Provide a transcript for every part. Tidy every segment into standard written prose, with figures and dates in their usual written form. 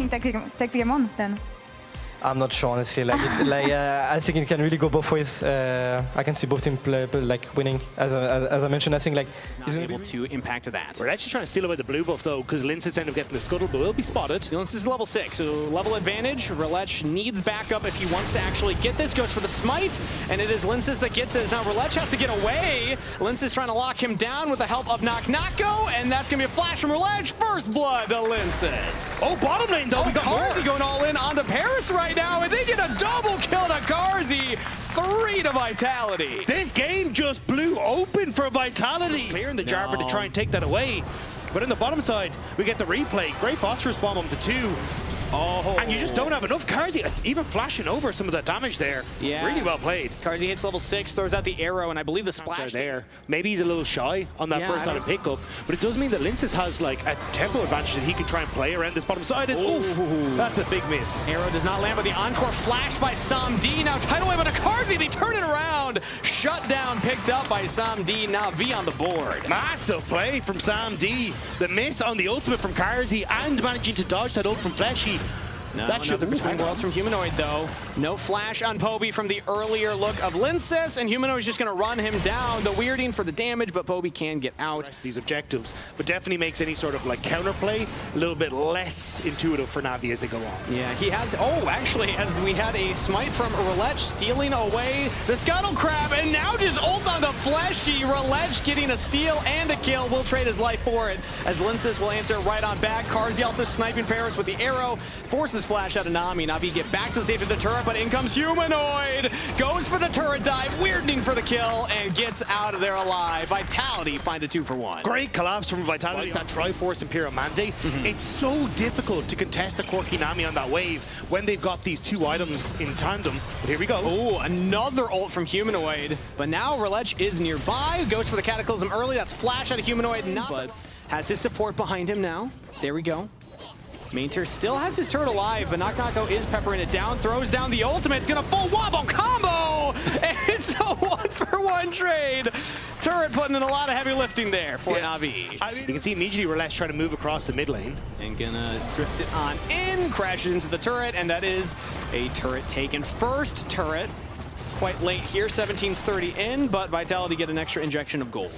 think takes the game on then? I'm not sure, honestly. I think it can really go both ways. I can see both teams winning. As I mentioned, I think he's able to impact that. We're actually trying to steal away the blue buff though, because Lyncas end up getting the scuttle, but will be spotted. Lyncas is level 6, so level advantage. Rhilech needs backup if he wants to actually get this. Goes for the smite, and it is Lyncas that gets this. Now Rhilech has to get away. Lyncas trying to lock him down with the help of Nako, and that's gonna be a flash from Rhilech. First blood to Lyncas. Oh, bottom lane though. We got Carzzy going all in onto Parus right now, and they get a double kill to Carzzy, 3 to Vitality. This game just blew open for Vitality. Clearing the Jarvan to try and take that away. But on the bottom side, we get the replay. Great phosphorus bomb on the 2. Oh. And you just don't have enough. Carzzy even flashing over some of that damage there. Yeah. Really well played. Carzzy hits level 6, throws out the arrow, and I believe the splash there. Maybe he's a little shy on that first line of pickup, but it does mean that Lyncas has a tempo advantage that he can try and play around this bottom side. Oof, that's a big miss. Arrow does not land, but the encore flash by Samdi. Now tidal wave on a Carzzy. They turn it around. Shut down, picked up by Samdi. Navi on the board. Massive play from Samdi. The miss on the ultimate from Carzzy and managing to dodge that ult from Fleshy. No, that should between worlds from Humanoid, though. No flash on Poby from the earlier look of Lyncas, and Humanoid is just going to run him down. The weirding for the damage, but Poby can get out. These objectives, but definitely makes any sort of counterplay a little bit less intuitive for Navi as they go on. Yeah, he has. Oh, actually, as we had a smite from Rhilech stealing away the Scuttle Crab, and now just ults onto Fleshy. Rhilech getting a steal and a kill. Will trade his life for it, as Lyncas will answer right on back. Carzzy also sniping Parus with the arrow, forces flash out of Nami. Navi get back to the safety of the turret, but in comes Humanoid. Goes for the turret dive, weirding for the kill, and gets out of there alive. Vitality find a 2-for-1. Great collapse from Vitality. That Triforce Imperial Mandate. It's so difficult to contest the Corki Nami on that wave when they've got these 2 items in tandem. But here we go. Oh, another ult from Humanoid. But now Rhilech is nearby. Goes for the Cataclysm early. That's flash out of Humanoid, but has his support behind him now. There we go. Maynter still has his turret alive, but Nako is peppering it down, throws down the ultimate. It's gonna full wombo combo! And it's a 1-for-1 trade. Turret putting in a lot of heavy lifting there for Navi. You can see immediately Rhilech trying to move across the mid lane. And gonna drift it on in, crashes into the turret, and that is a turret taken. First turret, quite late here, 17:30 in, but Vitality get an extra injection of gold.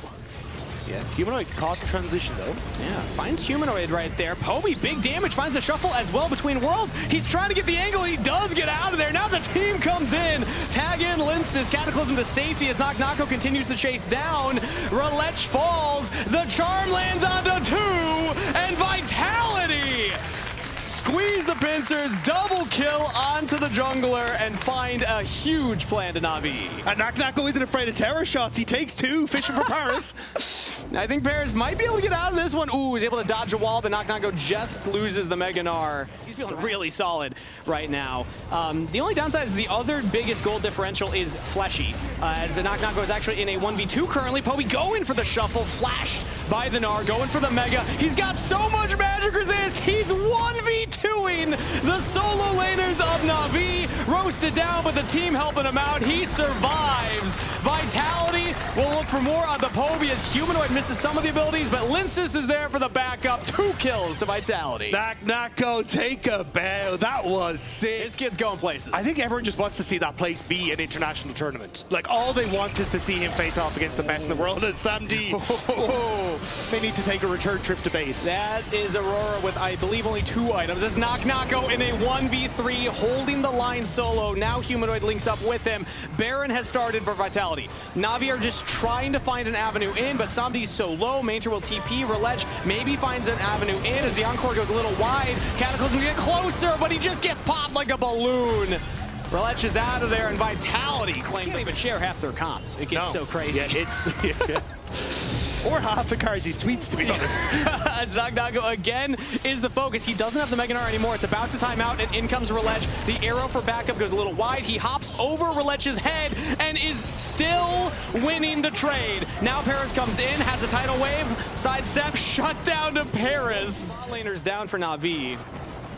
Yeah, Humanoid caught the transition though. Yeah, finds Humanoid right there. Poby, big damage, finds a shuffle as well between worlds. He's trying to get the angle, he does get out of there. Now the team comes in. Tag in Lyncas, Cataclysm to safety as Nako continues to chase down. Rhilech falls, the charm lands onto 2, and Vitality squeeze the pincers, double kill onto the jungler, and find a huge plan to Navi. And Nako isn't afraid of terror shots. He takes 2, fishing for Parus. I think Parus might be able to get out of this one. Ooh, he's able to dodge a wall, but Nako just loses the Mega Gnar. He's feeling really solid right now. The only downside is the other biggest goal differential is Fleshy. As Nako is actually in a 1v2 currently. Poby going for the shuffle, flashed by the Gnar, going for the Mega. He's got so much magic resist. He's 1v2ing the solo laners of Navi. Roasted down, but the team helping him out. He survives. Vitality will look for more on the Poby as Humanoid misses some of the abilities, but Lyncas is there for the backup. 2 kills to Vitality. Nako, take a bow. That was sick. This kid's going places. I think everyone just wants to see that place be an international tournament. All they want is to see him face off against the best in the world. And Samdi, they need to take a return trip to base. That is Aurora with, I believe, only 2 items. It's Nako in a 1v3, holding the line solo. Now Humanoid links up with him. Baron has started for Vitality. Navi are just trying to find an avenue in, but Samdi's so low. Maynter will TP. Rhilech maybe finds an avenue in as the encore goes a little wide. Cataclysm get closer, but he just gets popped like a balloon. Rhilech is out of there, and Vitality claims they even share half their comps. It gets so crazy. Yeah, it's... Or half of Carzzy's tweets, to be honest. As Nako again is the focus. He doesn't have the Mega Gnar anymore. It's about to time out, and in comes Rhilech. The arrow for backup goes a little wide. He hops over Rhilech's head and is still winning the trade. Now Parus comes in, has a tidal wave, sidestep, shut down to Parus. Laners down for Navi.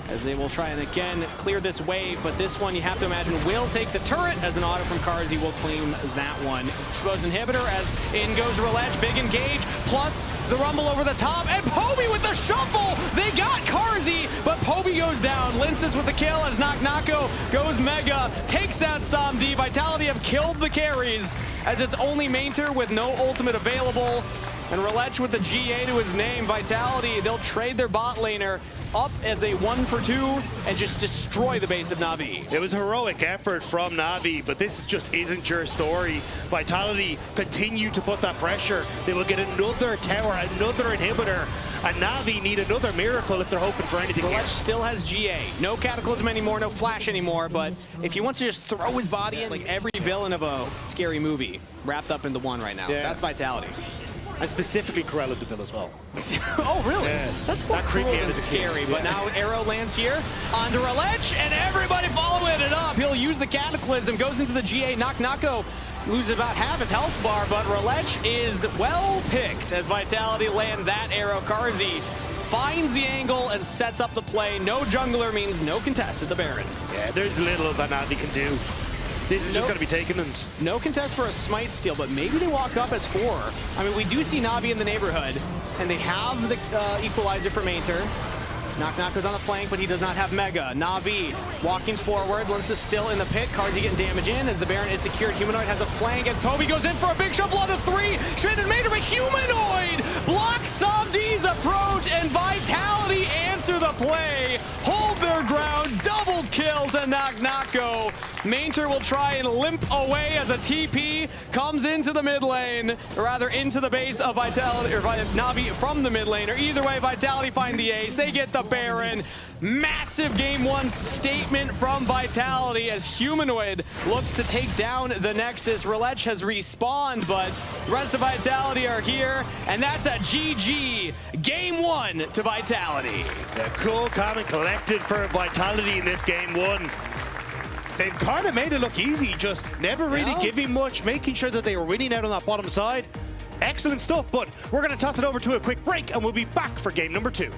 as they will try and again clear this wave, but this one you have to imagine will take the turret, as an auto from Carzzy will claim that one. Exposed inhibitor as in goes Rhilech, big engage, plus the rumble over the top, and Poby with the shuffle! They got Carzzy, but Poby goes down. Lyncas with the kill as Nako goes mega, takes out Samdi. Vitality have killed the carries, as it's only Maynter with no ultimate available. And Rhilech with the GA to his name. Vitality, they'll trade their bot laner up as a 1-for-2 and just destroy the base of Navi. It was a heroic effort from Navi, but this just isn't your story. Vitality continue to put that pressure. They will get another tower, another inhibitor, and Navi need another miracle if they're hoping for anything Rhilech here. still has GA. No Cataclysm anymore, no Flash anymore, but if he wants to just throw his body in, like every villain of a scary movie wrapped up into one right now. Yeah. That's Vitality. And specifically Corella Deville as well. Oh, really? Yeah. That's more That cruel creeped me than out as a scary. kid. But Yeah. now Arrow lands here onto Rhilech, and everybody following it up. He'll use the Cataclysm, goes into the GA. Nako loses about half his health bar, but Rhilech is well picked as Vitality land that arrow. Carzzy finds the angle and sets up the play. No jungler means no contest at the Baron. Yeah, there's little that Navi can do. This is just going to be taken and... No contest for a smite steal, but maybe they walk up as 4. I mean, we do see Navi in the neighborhood, and they have the equalizer for Maynter. Nako's on the flank, but he does not have Mega. Navi walking forward. Lyncas is still in the pit. Carzzy getting damage in as the Baron is secured. Humanoid has a flank as Poby goes in for a big shuffle out of 3. Straight and Maynter, but Humanoid blocks Samdi's approach, and Vitality answer the play. Hold their ground. Double kill to Nako. Maynter will try and limp away as a TP comes into the mid lane, or rather into the base of Vitality, or Navi from the mid lane. Or either way, Vitality find the ace. They get the Baron. Massive game 1 statement from Vitality as Humanoid looks to take down the Nexus. Rhilech has respawned, but the rest of Vitality are here, and that's a GG. Game 1 to Vitality. Yeah, cool, calm, and collected for Vitality in this game 1. They've kind of made it look easy, just never really giving much, making sure that they were winning out on that bottom side. Excellent stuff, but we're going to toss it over to a quick break, and we'll be back for game number 2.